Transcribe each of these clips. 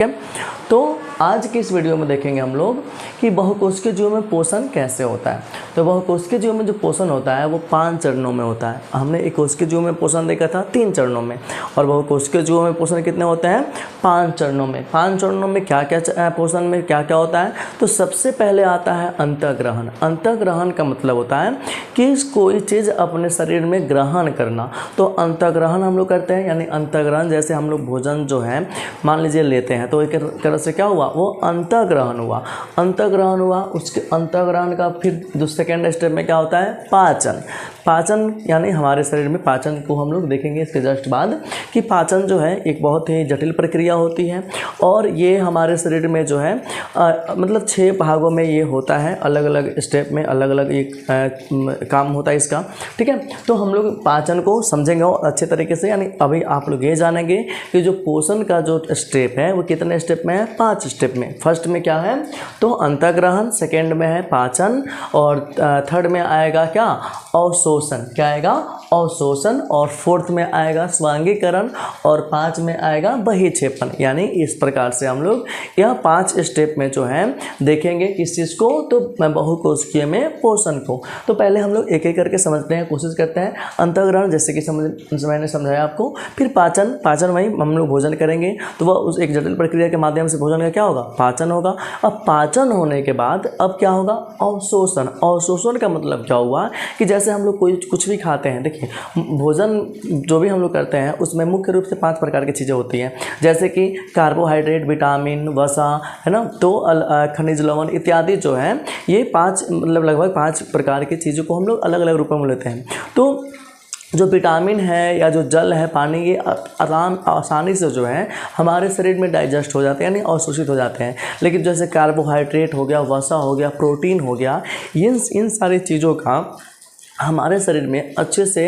है। तो आज की इस वीडियो में देखेंगे हम लोग कि बहुकोशिकीय जीवों में पोषण कैसे होता है। तो बहुकोशिकीय जीवों में जो पोषण होता है वो 5 चरणों में होता है। हमने एकोशिकीय जीवों में पोषण देखा था 3 चरणों में, और बहुकोशिकीय जीवों में पोषण कितने होते हैं? 5 चरणों में। 5 चरणों में क्या क्या पोषण में क्या क्या होता है? तो सबसे पहले आता है अंतःग्रहण। अंतःग्रहण का मतलब होता है कि कोई चीज़ अपने शरीर में ग्रहण करना। तो अंतःग्रहण हम लोग करते हैं, यानी अंतःग्रहण जैसे हम लोग भोजन जो है मान लीजिए लेते हैं, तो एक तरह से क्या हुआ, वो अंतःग्रहण हुआ। अंतःग्रहण हुआ, उसके अंतःग्रहण का फिर सेकेंड स्टेप में क्या होता है? पाचन। पाचन यानी हमारे शरीर में पाचन को हम लोग देखेंगे इसके जस्ट बाद कि पाचन जो है एक बहुत ही जटिल प्रक्रिया होती है, और ये हमारे शरीर में जो है मतलब 6 भागों में ये होता है, अलग अलग स्टेप में अलग अलग एक काम होता है इसका। ठीक है, तो हम लोग पाचन को समझेंगे और अच्छे तरीके से, यानी अभी आप लोग ये जानेंगे कि जो पोषण का जो स्टेप है वो कितने स्टेप में है? 5 स्टेप में। फर्स्ट में क्या है? तो अंतःग्रहण, सेकेंड में है पाचन, और थर्ड में आएगा क्या? अवशोषण। क्या आएगा? अवशोषण। और फोर्थ में आएगा स्वांगीकरण, और 5 में आएगा बहिक्षेपण। यानी इस प्रकार से हम लोग यह 5 स्टेप में जो है देखेंगे किस चीज़ को? तो बहुकोशिकीय में पोषण को। तो पहले हम लोग एक एक करके समझते हैं, कोशिश करते हैं। अंतःग्रहण जैसे कि मैंने समझाया आपको, फिर पाचन। पाचन वही हम लोग भोजन करेंगे तो वह उस एक जटिल प्रक्रिया के माध्यम से भोजन का क्या होगा? पाचन होगा। अब पाचन होने के बाद अब क्या होगा? अवशोषण। अवशोषण का मतलब क्या हुआ कि जैसे हम लोग कोई कुछ भी खाते हैं, देखिए भोजन जो भी हम लोग करते हैं उसमें मुख्य रूप से 5 प्रकार की चीज़ें होती हैं, जैसे कि कार्बोहाइड्रेट, विटामिन, वसा, है ना, तो खनिज लवण इत्यादि जो है, ये 5 मतलब लगभग 5 प्रकार की चीज़ों को हम लोग अलग अलग रूपों में लेते हैं। तो जो विटामिन है या जो जल है, पानी, ये आसानी से जो है हमारे शरीर में डाइजेस्ट हो जाते हैं, यानी अवशोषित हो जाते हैं। लेकिन जैसे कार्बोहाइड्रेट हो गया, वसा हो गया, प्रोटीन हो गया, इन सारी चीज़ों का हमारे शरीर में अच्छे से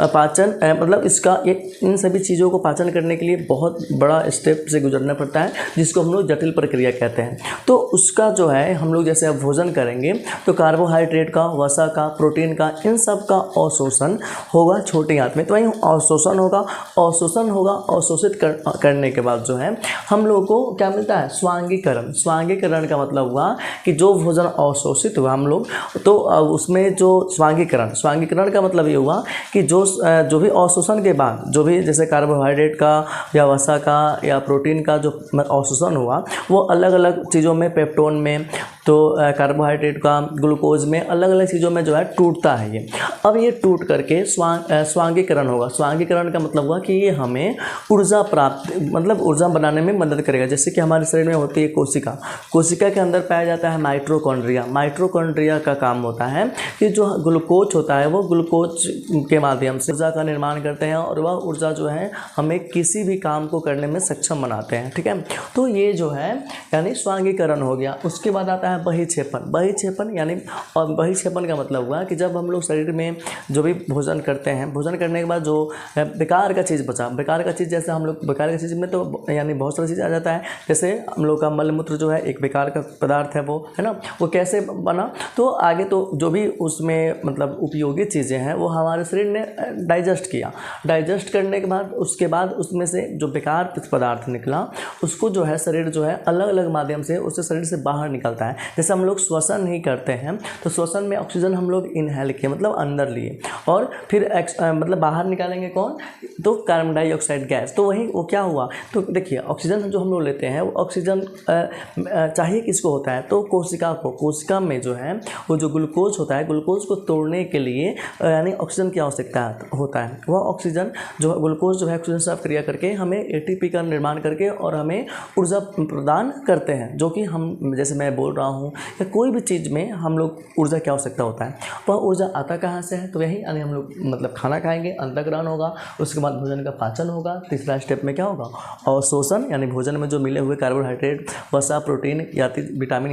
पाचन मतलब इसका इन सभी चीज़ों को पाचन करने के लिए बहुत बड़ा स्टेप से गुजरना पड़ता है, जिसको हम लोग जटिल प्रक्रिया कहते हैं। तो उसका जो है हम लोग जैसे अब भोजन करेंगे तो कार्बोहाइड्रेट का, वसा का, प्रोटीन का, इन सब का अवशोषण होगा छोटी आंत में। तो वहीं अवशोषण होगा। अवशोषण होगा, अवशोषित करने के बाद जो है हम लोगों को क्या मिलता है? स्वांगीकरण। स्वांगीकरण का मतलब हुआ कि जो भोजन अवशोषित हुआ हम लोग, तो उसमें जो स्वांगीकरण का मतलब ये हुआ कि जो भी अवशोषण के बाद जो भी जैसे कार्बोहाइड्रेट का या वसा का या प्रोटीन का जो अवशोषण हुआ वो अलग अलग चीज़ों में, पेप्टोन में, तो कार्बोहाइड्रेट का, ग्लूकोज में, अलग अलग चीज़ों में जो है टूटता है ये। अब ये टूट करके स्वांगीकरण होगा। स्वांगीकरण का मतलब हुआ कि ये हमें ऊर्जा प्राप्त मतलब ऊर्जा बनाने में मदद करेगा। जैसे कि हमारे शरीर में होती है कोशिका। कोशिका के अंदर पाया जाता है माइटोकॉन्ड्रिया। माइटोकॉन्ड्रिया का काम होता है कि जो ग्लूकोज होता है वो ग्लूकोज के माध्यम से ऊर्जा का निर्माण करते हैं, और वह ऊर्जा जो है हमें किसी भी काम को करने में सक्षम बनाते हैं। ठीक है, तो ये जो है यानी स्वांगीकरण हो गया। उसके बाद आता है बहिक्षेपण। बहिक्षेपण यानी, और बहिक्षेपण का मतलब हुआ कि जब हम लोग शरीर में जो भी भोजन करते हैं, भोजन करने के बाद जो बेकार का चीज़ बचा, बेकार का चीज़ जैसे हम लोग बेकार की चीज़ में तो यानी बहुत सारी चीज़ आ जाता है। जैसे हम लोग का मलमूत्र जो है एक बेकार का पदार्थ है, वो है ना, वो कैसे बना? तो आगे तो जो भी उसमें मतलब उपयोगी चीज़ें हैं वो हमारे शरीर ने डाइजेस्ट किया। डाइजेस्ट करने के बाद उसके बाद उसमें से जो बेकार पदार्थ निकला उसको जो है शरीर जो है अलग अलग माध्यम से उससे शरीर से बाहर निकलता है। जैसे हम लोग श्वसन ही करते हैं तो श्वसन में ऑक्सीजन हम लोग इनहेल किए, मतलब अंदर लिए, और फिर मतलब बाहर निकालेंगे कौन? तो कार्बन डाइऑक्साइड गैस। तो वही वो क्या हुआ? तो देखिए ऑक्सीजन जो हम लोग लेते हैं वो ऑक्सीजन चाहिए किसको होता है? तो कोशिका को। कोशिका में जो है वो जो ग्लूकोज होता है, ग्लूकोज को तोड़ने के लिए यानी ऑक्सीजन की आवश्यकता होता है। वह ऑक्सीजन जो ग्लूकोज जो है ऑक्सीजन से क्रिया करके हमें एटीपी का निर्माण करके और हमें ऊर्जा प्रदान करते हैं, जो कि हम जैसे मैं बोल रहा हूँ या कोई भी चीज़ में हम लोग ऊर्जा की आवश्यकता होता है। वह ऊर्जा आता कहाँ से है? तो यही यानी हम लोग मतलब खाना खाएंगे, अंतःग्रहण होगा, उसके बाद भोजन का पाचन होगा, तीसरा स्टेप में क्या होगा? अवशोषण, यानी भोजन में जो मिले हुए कार्बोहाइड्रेट, वसा, प्रोटीन या विटामिन,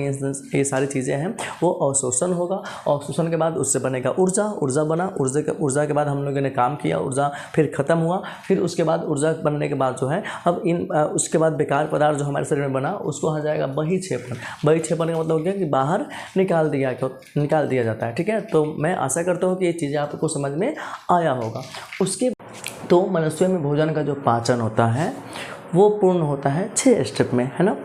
ये सारी चीज़ें हैं वो अवशोषण होगा। अवशोषण के बाद उससे बनेगा ऊर्जा बना। ऊर्जा के बाद हम लोगों ने काम किया, ऊर्जा फिर ख़त्म हुआ। फिर उसके बाद ऊर्जा बनने के बाद जो है अब उसके बाद बेकार पदार्थ जो हमारे शरीर में बना उसको आ जाएगा बहिक्षेपण। बहिक्षेपण का मतलब हो गया कि बाहर निकाल दिया जाता है। ठीक है, तो मैं आशा करता हूँ कि ये चीज़ें आपको समझ में आया होगा। उसके तो मनुष्य में भोजन का जो पाचन होता है वो पूर्ण होता है 6 स्टेप में, है ना।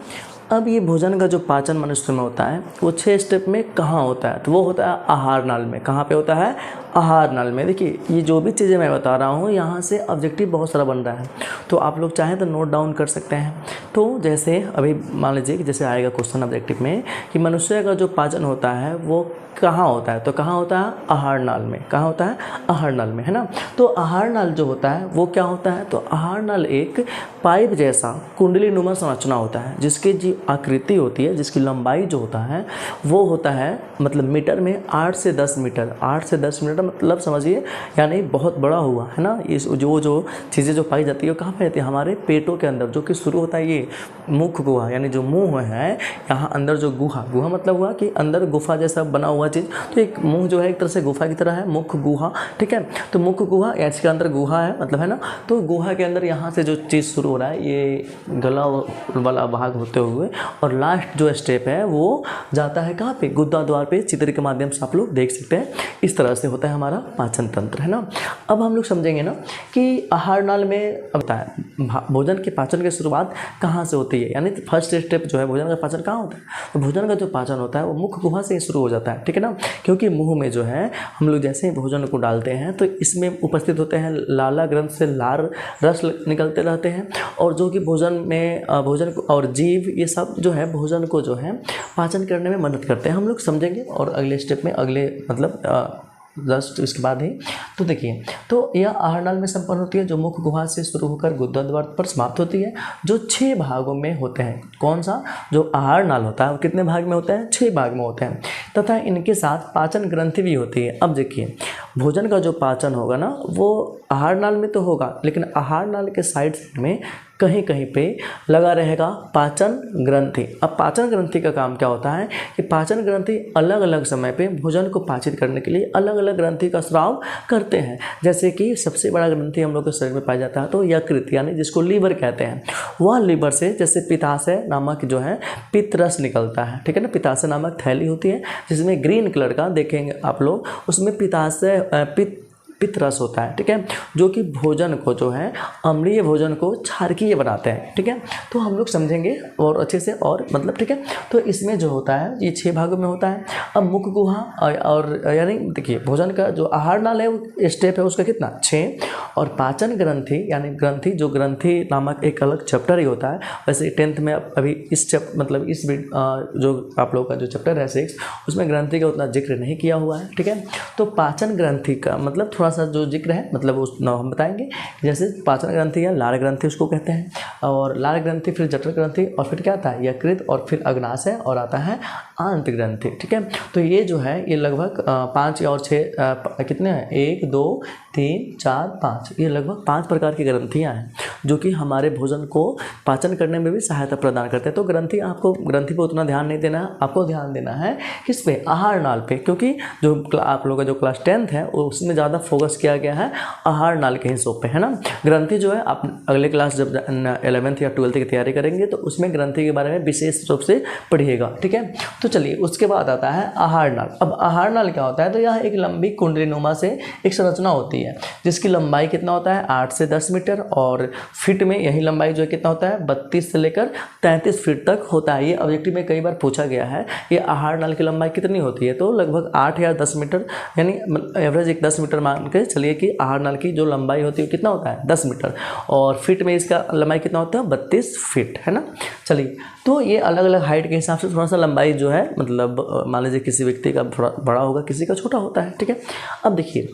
अब ये भोजन का जो पाचन मनुष्य में होता है वो 6 स्टेप में कहाँ होता है, तो वो होता है आहार नाल में। कहाँ पे होता है? आहार नाल में। देखिए ये जो भी चीज़ें मैं बता रहा हूँ यहाँ से ऑब्जेक्टिव बहुत सारा बन रहा है, तो आप लोग चाहें तो नोट डाउन कर सकते हैं। तो जैसे अभी मान लीजिए कि जैसे आएगा क्वेश्चन ऑब्जेक्टिव में कि मनुष्य का जो पाचन होता है वो कहाँ होता है, तो कहाँ होता है? आहार नाल में। कहाँ होता है? आहार नाल में, है ना। तो आहार नाल जो होता है वो क्या होता है, तो आहार नाल एक पाइप जैसा कुंडली नुमा संरचना होता है, जिसकी जो आकृति होती है, जिसकी लंबाई जो होता है वो होता है मतलब मीटर में 8 से 10 मीटर। 8 से 10 मीटर मतलब समझिए यानी बहुत बड़ा हुआ, है ना। इस जो चीज़ें जो पाई जाती है वो कहाँ पर रहती है? हमारे पेटों के अंदर, जो कि शुरू होता है ये मुख गुहा, यानी जो मुँह है यहाँ अंदर जो गुहा मतलब हुआ कि अंदर गुफा जैसा बना हुआ चीज़, तो एक मुंह जो है एक तरह से गुफा की तरह है, मुख गुहा, ठीक है। तो मुख गुहा या इसके अंदर गुहा है मतलब, है ना। तो गुहा के अंदर यहाँ से जो चीज़ शुरू हो रहा है ये गला वाला भाग होते हुए और लास्ट जो स्टेप है वो जाता है कहाँ पे? गुद्दा द्वार पे। चित्र के माध्यम से आप लोग देख सकते हैं। इस तरह से होता है हमारा पाचन तंत्र, है ना। अब हम लोग समझेंगे ना कि आहार नाल में होता है भोजन के पाचन की शुरुआत कहाँ से होती है, यानी फर्स्ट स्टेप जो है भोजन का पाचन कहाँ होता है, तो भोजन का जो पाचन होता है वो मुख गुहा से शुरू हो जाता है, ठीक है ना। क्योंकि मुंह में जो है हम लोग जैसे ही भोजन को डालते हैं तो इसमें उपस्थित होते हैं लाला ग्रंथ से लार रस निकलते रहते हैं, और जो कि भोजन को और जीव ये सब जो है भोजन को जो है पाचन करने में मदद करते हैं। हम लोग समझेंगे और अगले स्टेप में अगले मतलब जस्ट इसके बाद ही। तो देखिए, तो यह आहार नाल में संपन्न होती है जो मुख गुहा से शुरू होकर गुद्दा द्वार पर समाप्त होती है, जो 6 भागों में होते हैं। कौन सा? जो आहार नाल होता है वो कितने भाग में होता है? 6 भाग में होते हैं, तथा इनके साथ पाचन ग्रंथि भी होती है। अब देखिए भोजन का जो पाचन होगा ना वो आहार नाल में तो होगा, लेकिन आहार नाल के साइड में कहीं कहीं पे लगा रहेगा पाचन ग्रंथि। अब पाचन ग्रंथि का काम क्या होता है कि पाचन ग्रंथि अलग अलग समय पे भोजन को पाचित करने के लिए अलग अलग ग्रंथि का स्राव करते हैं। जैसे कि सबसे बड़ा ग्रंथि हम लोग के शरीर में पाया जाता है तो यकृत, यानी जिसको लीवर कहते हैं, वह लीवर से जैसे पित्ताशय नामक जो है पित्त रस निकलता है, ठीक है ना। पित्ताशय नामक थैली होती है जिसमें ग्रीन कलर का देखेंगे आप लोग, उसमें पित्त रस होता है, ठीक है, जो कि भोजन को जो है अम्लीय भोजन को क्षारकीय बनाते हैं, ठीक है। तो हम लोग समझेंगे और अच्छे से और मतलब, ठीक है। तो इसमें जो होता है ये 6 भागों में होता है। अब मुख गुहा और यानी देखिए भोजन का जो आहार नाल है वो स्टेप है उसका कितना? 6। और पाचन ग्रंथि यानी ग्रंथि, जो ग्रंथि नामक एक अलग चैप्टर ही होता है। वैसे 10th में अभी इस मतलब इस जो आप लोगों का जो चैप्टर है 6 उसमें ग्रंथि का उतना जिक्र नहीं किया हुआ है, ठीक है। तो पाचन ग्रंथि का मतलब थोड़ा सा जो जिक्र है मतलब उस हम बताएंगे। जैसे पाचन ग्रंथि या लाल ग्रंथि उसको कहते हैं, और लाल ग्रंथि फिर जठर ग्रंथि और फिर क्या आता है? यकृत, और फिर अग्नाशय, और आता है आंत ग्रंथि, ठीक है। तो ये जो है ये लगभग 5 और 6 कितने हैं? 1 2 3 4 5, ये लगभग 5 प्रकार की ग्रंथियाँ हैं जो कि हमारे भोजन को पाचन करने में भी सहायता प्रदान करते हैं। तो ग्रंथि पे उतना ध्यान नहीं देना है, आपको ध्यान देना है किस पे? आहार नाल पे, क्योंकि जो आप लोगों का जो क्लास 10th है उसमें ज़्यादा फोकस किया गया है आहार नाल के हिस्सों पे, है ना। ग्रंथि जो है आप अगले क्लास जब 11th या 12th की तैयारी करेंगे तो उसमें ग्रंथि के बारे में विशेष रूप से पढ़िएगा, ठीक है। तो चलिए उसके बाद आता है आहार नाल। अब आहार नाल क्या होता है? तो यह एक लंबी कुंडलीनुमा से एक संरचना होती है जिसकी लंबाई कितना होता है? 8 से 10 मीटर, और फीट में यही लंबाई जो है कितना होता है? 32 से लेकर 33 फीट तक होता है। ये ऑब्जेक्टिव में कई बार पूछा गया है ये आहार नाल की लंबाई कितनी होती है, तो लगभग 8 या 10 मीटर, यानी एवरेज एक 10 मीटर मान के चलिए कि आहार नाल की जो लंबाई होती है कितना होता है? 10 मीटर, और फीट में इसका लंबाई कितना होता है? 32 फीट, है ना। चलिए, तो ये अलग अलग हाइट के हिसाब से थोड़ा सा लंबाई जो है मतलब मान लीजिए किसी व्यक्ति का थोड़ा बड़ा होगा, किसी का छोटा होता है, ठीक है। अब देखिए